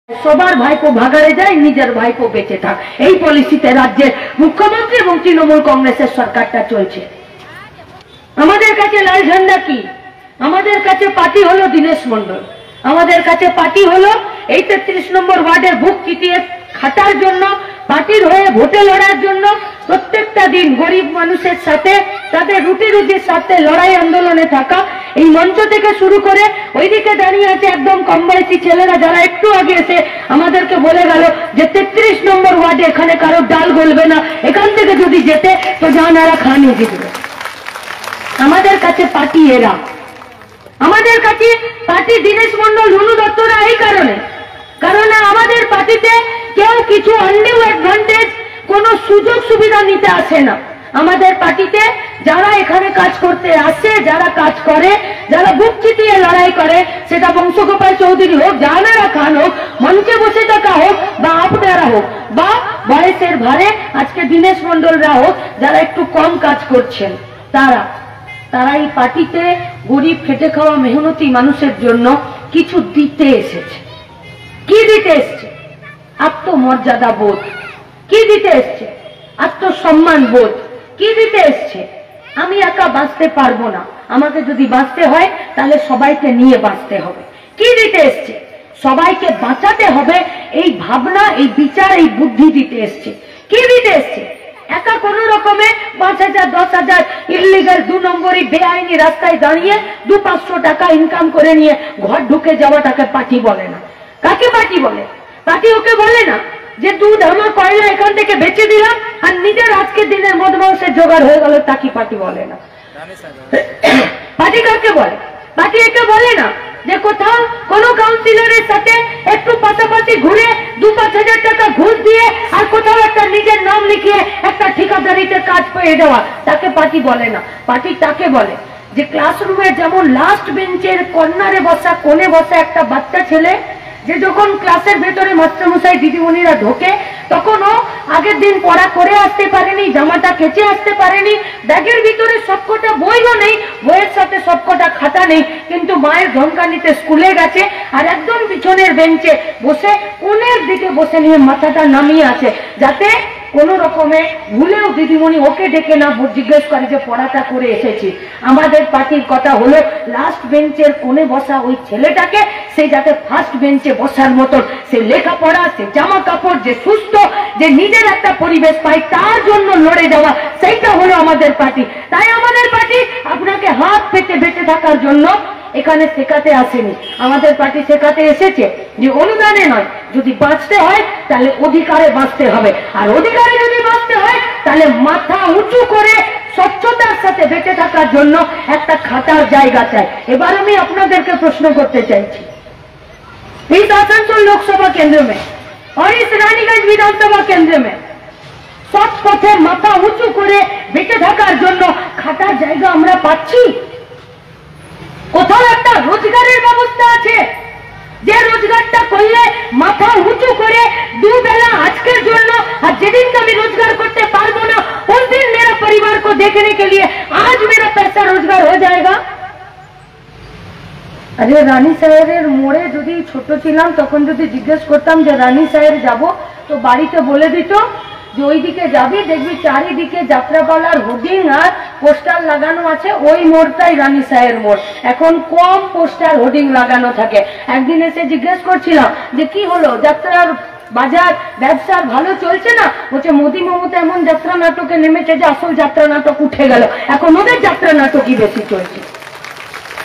সবার ভাইপো ভাগাড়ে যায়, নিজের ভাইপো বেঁচে থাক, এই পলিসিতে রাজ্যের মুখ্যমন্ত্রী এবং তৃণমূল কংগ্রেসের সরকারটা চলছে। আমাদের কাছে লাল ঝান্ডা কি? আমাদের কাছে পার্টি হলো দীনেশ মন্ডল, আমাদের কাছে পার্টি হলো এই 33 নম্বর ওয়ার্ডের বুক চিতিয়ে খাটার জন্য, পার্টির হয়ে ভোটে লড়ার জন্য, প্রত্যেকটা দিন গরিব মানুষের সাথে, তাদের রুটি রুটির সাথে লড়াই আন্দোলনে থাকা। এই মঞ্চ থেকে শুরু করে ওইদিকে দাঁড়িয়ে আছে একদম কম বয়সী ছেলেরা, যারা একটু আগে এসে আমাদেরকে বলে গেল যে 33 নম্বর ওয়ার্ডে এখানে কারো ডাল গলবে না, এখান থেকে যদি যেতে তো জানারা খানি জিতবে। আমাদের কাছে পার্টি এরা, আমাদের কাছে পার্টি দীনেশ মন্ডল, রুনু দত্তরা, এই কারণ আমাদের পার্টিতে কেউ কিছু আনডিউ অ্যাডভান্টেজ, কোনো সুযোগ সুবিধা নিতে আসে না। আমাদের পার্টিতে যারা এখানে কাজ করতে আসে, যারা কাজ করে, যারা বুক চিতিয়ে লড়াই করে, সেটা বংশগোপাল চৌধুরী হোক, জাহানারা খান হোক, মঞ্চে বসে থাকা হোক, বা আপনারা হোক, বা বয়সের ভারে আজকে দীনেশ মন্ডলরা হোক, যারা একটু কম কাজ করছেন, তারা এই পার্টিতে গরিব খেটে খাওয়া মেহনতি মানুষের জন্য কিছু দিতে এসেছে। কি দিতে এসছে? আত্মমর্যাদা বোধ। কি দিতে এসছে? আত্মসম্মান বোধ। কি দিতে এসছে? আমি একা বাঁচতে পারবো না, আমাকে যদি বাঁচতে হয় তাহলে সবাইকে নিয়ে বাঁচতে হবে। কি দিতে এসছে? সবাইকে বাঁচাতে হবে, এই ভাবনা, এই বিচার, এই বুদ্ধি দিতে এসছে। কি দিতে এসছে? একা কোন রকমে 5,000 10,000 ইলিগাল 2 নম্বরই বেআইনি রাস্তায় দাঁড়িয়ে 200-500 টাকা ইনকাম করে নিয়ে ঘর ঢুকে যাওয়াটাকে পার্টি বলে না। কাকে পার্টি বলে? পার্টি ওকে বলে না যে দুধ আমার কয়লা এখান থেকে বেচে দিলাম আর নিজের আজকের দিনের মদ মাংসের জোগাড় হয়ে গেল, তাকে পার্টি বলে না। পার্টি কাকে বলে? পার্টি একে বলে না যে কোথাও কোন কাউন্সিলরের সাথে একটু পাশাপাশি ঘুরে 2-5,000 টাকা ঘুষ দিয়ে আর কোথাও একটা নিজের নাম লিখিয়ে একটা ঠিকাদারিতে কাজ পেয়ে যাওয়া, তাকে পার্টি বলে না। পার্টি তাকে বলে যে ক্লাসরুমের যেমন লাস্ট বেঞ্চের কর্নারে বসা, কোণে বসা একটা বাচ্চা ছেলে, যে যখন ক্লাসের ভেতরে মাস্টারমশাই দিদিমণিরা ঢোকে তখন ও আগের দিন পড়া করে আসতে পারেনি, জামাটা কেচে আসতে পারেনি, ব্যাগের ভিতরে সবকটা বইও নেই, বইয়ের সাথে সবকটা খাতা নেই, কিন্তু মায়ের ধমকানিতে স্কুলে গেছে আর একদম পিছনের বেঞ্চে বসে কোণের দিকে বসে নিয়ে মাথাটা নামিয়ে আছে, যাতে কোন রকমে ভুলেও দিদিমণি ওকে ডেকে না জিজ্ঞেস করে যে পড়াটা করে এসেছি। আমাদের পার্টির কথা হলো লাস্ট বেঞ্চের কোণে বসা ওই ছেলেটাকে সে যাতে ফার্স্ট বেঞ্চে বসার মতন সে লেখাপড়া, সে জামা কাপড়, যে সুস্থ, যে নিজের একটা পরিবেশ পায়, তার জন্য লড়ে যাওয়া, সেইটা হলো আমাদের পার্টি। তাই আমাদের পার্টি আপনাকে হাত পেতে বেঁচে থাকার জন্য এখানে শেখাতে আসেনি। আমাদের পার্টি শেখাতে এসেছে যে অনুদানে নয়, যদি বাঁচতে হয় তাহলে অধিকারে বাঁচতে হবে, আর অধিকারে যদি বাঁচতে হয় তাহলে মাথা উঁচু করে স্বচ্ছতার সাথে বেঁচে থাকার জন্য একটা খাটার জায়গা চাই। এবার আমি আপনাদেরকে প্রশ্ন করতে চাইছি, এই আসানসোল लोकसभा केंद्र में और इस रानीगंज विधानसभा केंद्र में সৎ পথে মাথা উঁচু করে বেঁচে থাকার জন্য খাটার জায়গা আমরা পাচ্ছি? কোথাও একটা রোজগারের ব্যবস্থা আছে যে রোজগারটা করলে মাথা উঁচু করে দুবেলা আজকের জন্য, আর যেদিন আমি রোজগার করতে পারবো না उस दिन मेरा परिवार को देखने के लिए आज मेरा पैसा रोजगार हो जाएगा। আরে রানী সাহেবের মোড়ে যদি ছোট ছিলাম তখন যদি জিজ্ঞেস করতাম যে রানী সাহেব যাব, তো বাড়িতে বলে দিত যে ওইদিকে যাবি, দেখবি চারিদিকে যাত্রাপালার হোর্ডিং আর পোস্টার লাগানো আছে, ওই মোড়টাই রানী সাহেবের মোড়। এখন কম পোস্টার হোর্ডিং লাগানো থাকে। একদিন এসে জিজ্ঞেস করছিলাম যে কি হলো, যাত্রার বাজার ব্যবসা ভালো চলছে না? বলছে মোদি মমতা এমন যাত্রা নাটকে নেমেছে যে আসল যাত্রা নাটক উঠে গেল, এখন ওদের যাত্রা নাটকই বেশি চলছে।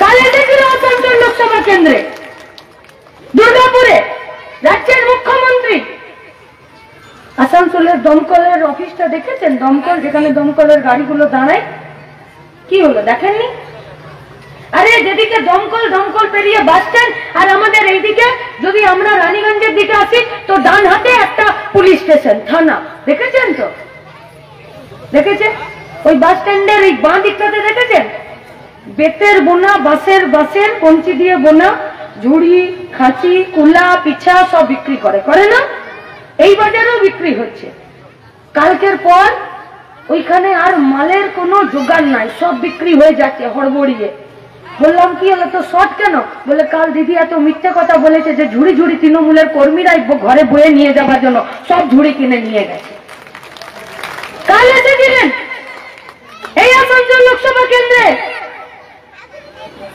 তাহলে দেখছিল আসানসোল লোকসভা কেন্দ্রে, দুর্গাপুরে রাজ্যের মুখ্যমন্ত্রী আসানসোলের দমকলের অফিসটা দেখেছেন? দমকল, যেখানে দমকলের গাড়িগুলো দাঁড়ায়, কি হলো দেখেননি? আরে যেদিকে দমকল পেরিয়ে বাস স্ট্যান্ড, আর আমাদের এইদিকে যদি আমরা রানীগঞ্জের দিকে আসি তো ডান হাতে একটা পুলিশ স্টেশন, থানা, দেখেছেন তো? দেখেছেন? ওই বাস স্ট্যান্ডের এই বাঁ দিকটাতে দেখেছেন বেতের বোনা বাঁশের কঞ্চি দিয়ে বোনা ঝুড়ি, খাঁচি, কুলা, পিছা সব বিক্রি করে না? এই বাজারেও বিক্রি হচ্ছে। কালকের পর ওইখানে আর মালের কোনো জোগাড় নাই, সব বিক্রি হয়ে যাচ্ছে হড়বড়িয়ে। বললাম কি হলো তো শর্ট কেন? বলে কাল দিদি এত মিথ্যে কথা বলেছে যে ঝুড়ি ঝুড়ি তৃণমূলের কর্মীরাই ঘরে বয়ে নিয়ে যাবার জন্য সব ঝুড়ি কিনে নিয়ে গেছে। কাল এসেছিলেন এই আসানসোল লোকসভা কেন্দ্রে,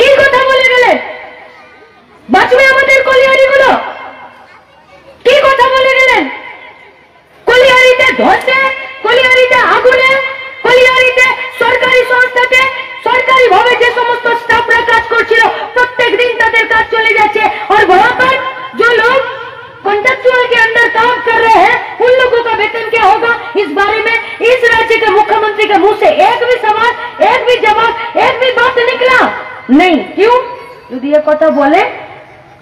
কি কথা বলে গেলেন? বাঁচবে আমাদের কলিয়ারিগুলো? কি কথা বলে গেলেন? কলিয়ারিতে ধসে, কলিয়ারিতে আগুনে, কলিয়ারিতে সরকারি সংস্থাতে सरकारी भावे जो समस्त स्टाफरा काज करछिलो प्रत्येक दिन तादेर काज चले जाच्छे और वहां पर जो लोग कॉन्ट्रैक्चुअल के अंदर काम कर रहे हैं उन लोगों का वेतन क्या होगा? इस बारे में इस राज्य के मुख्यमंत्री के मुंह से एक भी सवाल, एक भी जवाब, एक भी बात निकला नहीं। क्यों? यदि ये कथा बोले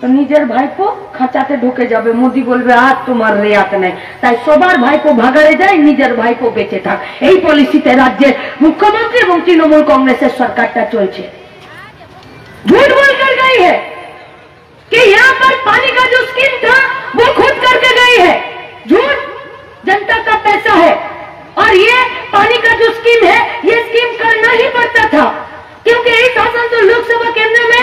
तो निजेर भाईपो खाचाते ढुके जाबे, मोदी बोलबे आज तुम्हार रेयात नहीं, ताई सबार भाईपो भागारे जाए, निजेर भाईपो बेঁচে থাক। এই পলিসিতে রাজ্যের মুখ্যমন্ত্রী এবং তৃণমূল কংগ্রেসের সরকারটা চলছে। झूठ बोलकर गई है कि यहाँ पर पानी का जो स्कीम था वो खुद करके गई है। झूठ, जनता का पैसा है और ये पानी का जो स्कीम है ये स्कीम करना ही पड़ता था क्योंकि इस आसनसोल लोकसभा केंद्र में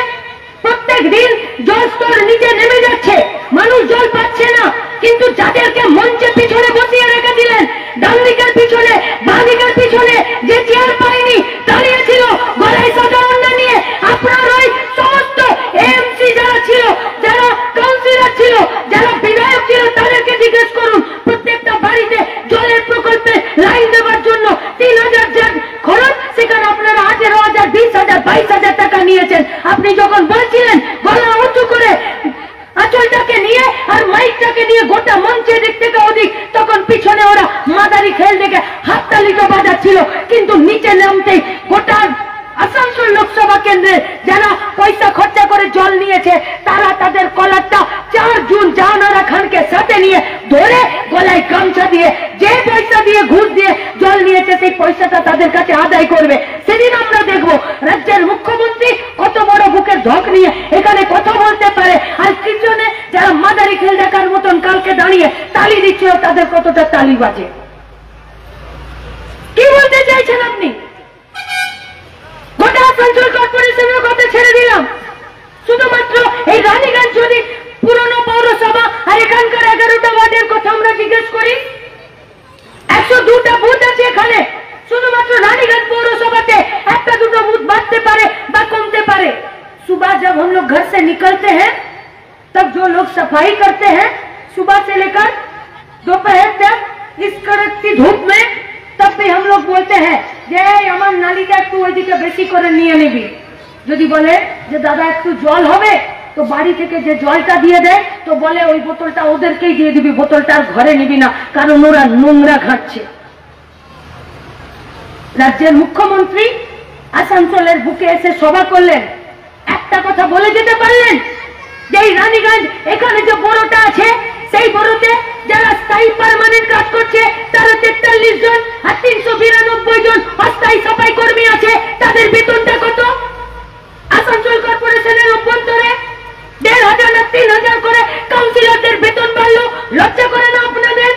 प्रत्येक दिन जल स्तर नीचे नेमे जाच्छे, मानुष जल पाচ্ছে না, কিন্তু যাদেরকে মঞ্চে পিছনে বসিয়ে রেখে দিলেন, ডান দিকের পিছনে বাঁ দিকের পিছনে যে চেয়ার পায়নি দাঁড়িয়ে ছিল গলায় সাদা ওড়না নিয়ে, আপনার ওই সমস্ত এমসি যারা ছিল, যারা কাউন্সিলর ছিল, যারা বিধায়ক ছিল তাদেরকে জিজ্ঞেস করুন প্রত্যেকটা বাড়িতে জলের প্রকল্পে লাইন দেওয়ার জন্য 3000 জন খরচ, সেখানে আপনারা 18,000, 20,000, 22,000 টাকা নিয়েছেন। আপনি যখন বলছিলেন গলা উঁচু করে আঁচলটাকে নিয়ে আর মাইকটাকে নিয়ে গোটা মঞ্চে দিক থেকে ওদিক, তখন পিছনে ওরা মাদারি খেল দেখে হাততালি তো বাজাচ্ছিল, কিন্তু নিচে নামতেই গোটা আসানসোল লোকসভা কেন্দ্রে যারা পয়সা খরচা করে জল নিয়েছে তারা তাদের কলারটা 4 জুন জাহানারা খানকে সাথে নিয়ে ধরে গলায় গামছা দিয়ে যে পয়সা দিয়ে ঘুষ দিয়ে জল নিয়েছে সেই পয়সাটা তাদের কাছে আদায় করবে। সেদিন আমরা দেখব রাজ্যের মুখ্যমন্ত্রী কত বড় বুকের ধক নিয়ে এখানে কথা বলতে পারে, আর পিছনে যারা মাদারি খেল দেখার মতন কালকে দাঁড়িয়ে তালি দিচ্ছিল তাদের কতটা তালি বাজে। কি বলতে চাইছেন আপনি? গোটা আসানসোল কর্পোরেশনের কথা ছেড়ে দিলাম, শুধুমাত্র এই রানীগঞ্জ যদি পুরনো পৌরসভা আর এখানকার 11টা ওয়ার্ডের কথা আমরা জিজ্ঞেস করি, 102টা বুথ আছে এখানে, শুধুমাত্র রানীগঞ্জ পৌরসভাতে একটা দুটো বুথ बांटते पारे বা कमते पारे। सुबह जब हम लोग घर से निकलते हैं तब जो लोग सफाई करते हैं सुबह से लेकर दोपहर तक इस कड़कती धूप में, तब भी हम लोग बोलते हैं যে আমার নালিটা একটু ওইদিকে বেশি করে নিয়ে নিবি। যদি বলে যে দাদা একটু জল হবে তো বাড়ি থেকে যে জলটা দিয়ে দেয় তো বলে ওই বোতলটা ওদেরকেই দিয়ে দিবি, বোতলটা আর ঘরে নিবি না কারণ ওরা নোংরা ঘাটছে। রাজ্যের মুখ্যমন্ত্রী আসানসোলের বুকে এসে সভা করলেন, একটা কথা বলে যেতে পারলেন যে এই রানীগঞ্জ এখানে যে বড়টা আছে সেই বড়তে যারা স্থায়ী পার্মানেন্ট কাজ করছে তারা 43 জন আর 392 জন অস্থায়ী সাফাই কর্মী আছে, তাদের বেতনটা কত? আসানসোল কর্পোরেশনের অভ্যন্তরে 1,500 না 3,000 করে কাউন্সিলরদের বেতন বাড়লো। লজ্জা করে না আপনাদের?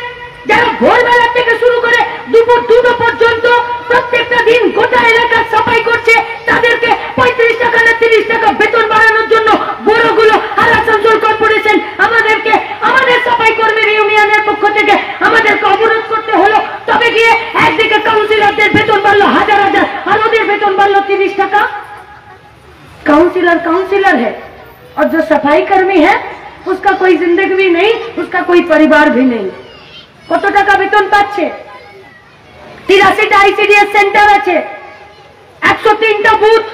যারা ভোরবেলা থেকে শুরু করে দুপুর 2টো পর্যন্ত প্রত্যেকটা দিন গোটা এলাকা সাফাই করছে তাদেরকে 35 টাকা না 30 টাকা বেতন বাড়ানোর জন্য বড়গুলো আর আসানসোল কর্পোরেশন আমাদেরকে আমাদের সাফাই কর্মীর ইউনিয়নের পক্ষ থেকে আমাদেরকে অবরোধ করতে হলো। তবে গিয়ে একদিকে কাউন্সিলরদের বেতন বাড়লো 1000 আর ওদের বেতন বাড়লো 30 টাকা। काउंसिलर काउंसिलर है और जो सफाई कर्मी है उसका कोई जिंदगी भी नहीं, उसका कोई परिवार भी नहीं। কত টাকা বেতন পাচ্ছে? 83টা আইসিডিএস সেন্টার আছে, 103টা বুথ,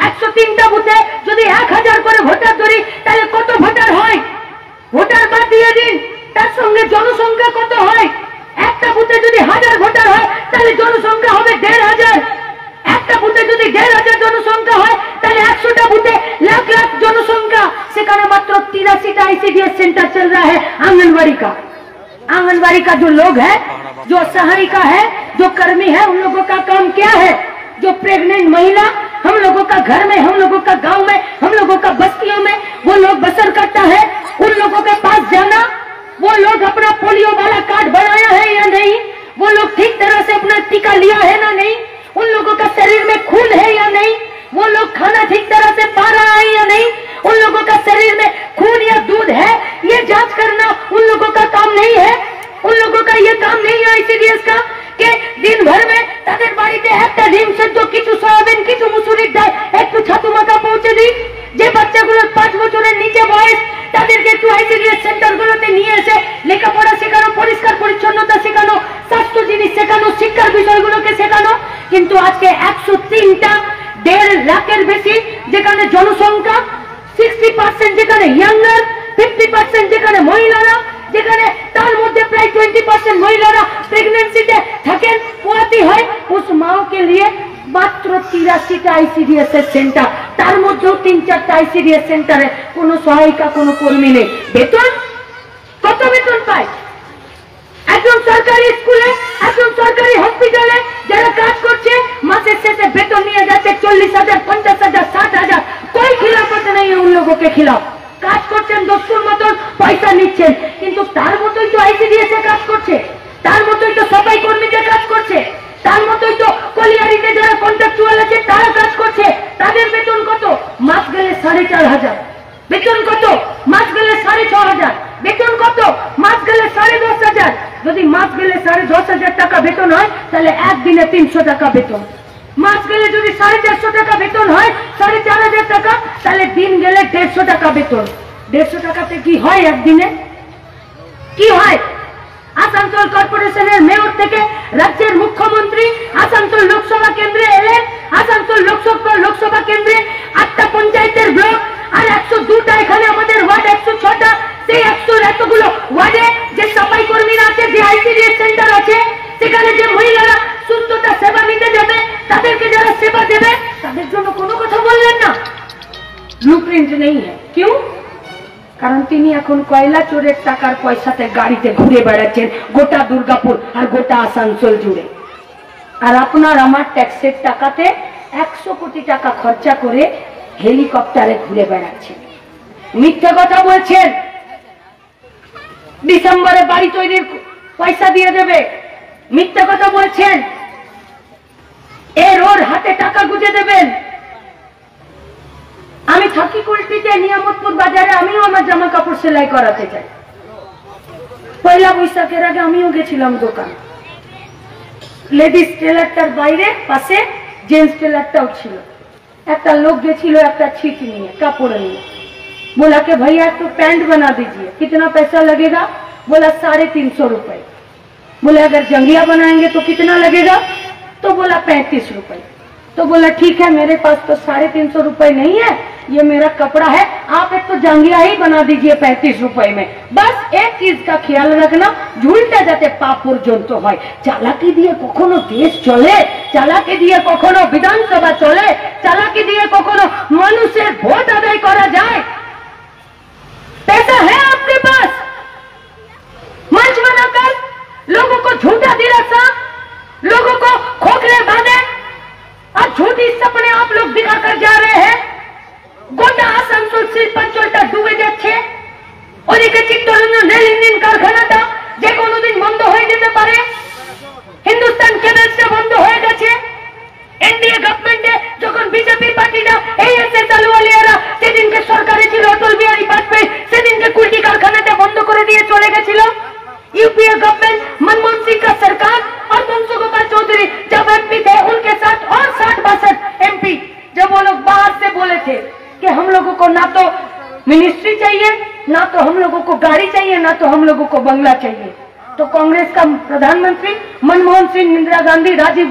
103টা বুথে যদি 1000 করে ভোটার ধরি তাহলে কত ভোটার হয়? ভোটার বাদ দিয়ে দিন, তার সঙ্গে জনসংখ্যা কত হয়? একটা বুথে যদি 1000 ভোটার হয় তাহলে জনসংখ্যা হবে 1,500। একটা বুথে যদি 1,500 জনসংখ্যা হয় তাহলে 100টা বুথে लाख लाख जनसंख्या, সেখানে মাত্র 83টা आईसीडीएस सेंटर चल रहा है आंगनबाड़ी का। आंगनबाड़ी का जो लोग है, जो सहायिका है, जो कर्मी है, उन लोगों का काम क्या है? जो प्रेग्नेंट महिला हम लोगों का घर में, हम लोगों का गांव में, हम लोगों का बस्तियों में वो लोग बसर करता है, उन लोगों के पास जाना, वो लोग अपना पोलियो वाला कार्ड बनाया है या नहीं, वो लोग ठीक तरह से अपना टीका लिया है ना नहीं, उन लोगों का शरीर में खून है या नहीं, वो लोग खाना ठीक तरह से पा रहा है या नहीं, उन लोगों का शरीर में खून या दूध है, ये जांच करना उन लोगों का काम नहीं है। उन लोगों का ये काम नहीं है आईसीडीएस का कि दिन भर में ताদের বাড়িতে একটা ডিম সেদ্ধ, কিছু সয়াবিন, কিছু মুসুরির ডাল, একটু ছাতু মাখা পৌঁছে দিই। যে বাচ্চাগুলোর 5 বছরের নিচে বয়স তাদেরকে একটু আইসিডিএস সেন্টারগুলোতে নিয়ে এসে লেখাপড়া শেখানো, পরিষ্কার পরিচ্ছন্নতা শেখানো, স্বাস্থ্য জিনিস শেখানো, শিক্ষার বিষয়গুলোকে শেখানো। কিন্তু আজকে 103টা 1.5 লাখের বেশি যেখানে জনসংখ্যা, 60% যেখানে ইয়াঙ্গার, 50% যেখানে মহিলারা, যেখানে তার মধ্যে প্রায় 20% মহিলারা প্রেগনেন্সিতে থাকেন, পোয়াতি হয়, उस माओ के लिए মাত্র 83টা আইসিডিএস এর সেন্টার, তার মধ্যেও 3-4টা আইসিডিএস সেন্টারে কোনো সহায়িকা, কোনো কর্মী নেই। বেতন কত বেতন পায় একজন সরকারি স্কুলে, একজন সরকারি হসপিটালে যারা কাজ করছে, মাসের শেষে বেতন নিয়ে যাচ্ছে 40,000, 50,000, 60,000। कोई खिलाफत नहीं है उन लोगों के खिलाफ। কাজ করছেন দস্তুর মতন, পয়সা নিচ্ছেন, কিন্তু তার মতোই তো আইসিডিএস এ কাজ করছে, তার মতোই তো সাফাই কর্মীদের কাজ করছে, তার মতোই তো কলিয়ারিতে যারা কন্ট্রাকচুয়াল আছে তারা কাজ করছে। তাদের বেতন কত? মাস গেলে 4,500। বেতন কত? মাস গেলে 6,500। বেতন কত? মাস গেলে 10,500। যদি মাস গেলে 10,500 টাকা বেতন হয় তাহলে একদিনে 300 টাকা বেতন। মাস গেলে যদি 450 টাকা বেতন হয়, 4,500 টাকা, তাহলে দিন গেলে 150 টাকা বেতন। 150 টাকাতে কি হয় একদিনে? কি হয়? আসানসোল কর্পোরেশনের মেয়র থেকে রাজ্যের মুখ্যমন্ত্রী আসানসোল লোকসভা কেন্দ্রে এলেন। আসানসোল লোকসভা কেন্দ্রে 8টা পঞ্চায়েতের ব্লক আর 102টা এখানে আমাদের ওয়ার্ড 106টা। সেই 100 এতগুলো ওয়ার্ডে যে সাফাই কর্মীরা আছে, যে আইসিডিএস সেন্টার আছে, সেখানে যে মহিলারা সুস্থতা সেবা নিতে যাবে, তাদেরকে যারা সেবা দেবে, তাদের জন্য কোনো কথা বললেন না। ব্লুপ্রিন্ট নেই है। क्यों? কারণ তিনি এখন কয়লা চোরের টাকার পয়সাতে গাড়িতে ঘুরে বেড়াচ্ছেন গোটা দুর্গাপুর আর গোটা আসানসোল জুড়ে। আর আপনার আমার ট্যাক্সের টাকাতে 100 কোটি টাকা খরচা করে হেলিকপ্টারে ঘুরে বেড়াচ্ছেন। মিথ্যে কথা বলছেন। ডিসেম্বরে বাড়ি তৈরির পয়সা দিয়ে দেবে, মিথ্যে কথা বলছেন। এর ওর হাতে টাকা গুঁজে দেবেন। আমি থাকি কুলটিতে, নিয়ামতপুর বাজারে, আমিও আমার জামা কাপড় সেলাই করাতে চাই। পয়লা বৈশাখের আগে আমিও গেছিলাম দোকান। লেডিস টেলারটার বাইরে পাশে জেন্টস টেলারটাও ছিল। একটা লোক গেছিল একটা ছিট নিয়ে, কাপড় নিয়ে। बोला कि भैया तो पैंट बना दीजिए, कितना पैसा लगेगा? बोला 350 रुपए। बोला अगर जंगिया बनाएंगे तो कितना लगेगा? तो बोला 35 रुपए। तो बोला ठीक है, मेरे पास तो 350 रुपए नहीं है, ये मेरा कपड़ा है, आप एक तो जंगिया ही बना दीजिए 35 रुपए में। बस एक चीज का ख्याल रखना, झुलटा जाते पा पर्यন্ত হয়। চালাকি দিয়ে কখনো দেশ চলে? চালাকি দিয়ে কখনো বিধানসভা চলে? চালাকি দিয়ে কখনো মানুষের ভোট আদায় করা যায়? पैसा है आपके पास, मंच बनाकर लोगों को झूठा दिलासा, लोगों को खोखले बांधे और झूठी सपने आप लोग दिखाकर जा रहे हैं। गोटा आसानसोल শিল্পাঞ্চলটা ডুবে যাচ্ছে। ওদিকে চিত্তরঞ্জন রেল ইঞ্জিন কারখানাটা যে কোনো দিন বন্ধ হয়ে যেতে পারে। হিন্দুস্তান কেবলসটা বন্ধ হয়ে গেছে। এনডিএ গভর্নমেন্টে যখন বিজেপি পার্টিটা এএসএ চালুয়ালিয়ারা সেদিনকে সরকারে ছিল অটল বিহারী বাজপেয়ী, সেদিনকে कुल्टी कारखाना बंद कर दिए चले गए। यूपीए गवर्नमेंट मनमोहन सिंह का सरकार और बंसो गोपाल चौधरी जब एमपी थे, उनके साथ और 60-62 एमपी, जब वो लोग बाहर से बोले थे कि हम लोगों को ना तो मिनिस्ट्री चाहिए, ना तो हम लोगों को गाड़ी चाहिए, ना तो हम लोगों को बंगला चाहिए, तो कांग्रेस का प्रधानमंत्री मनमोहन सिंह, इंदिरा गांधी, राजीव गांधी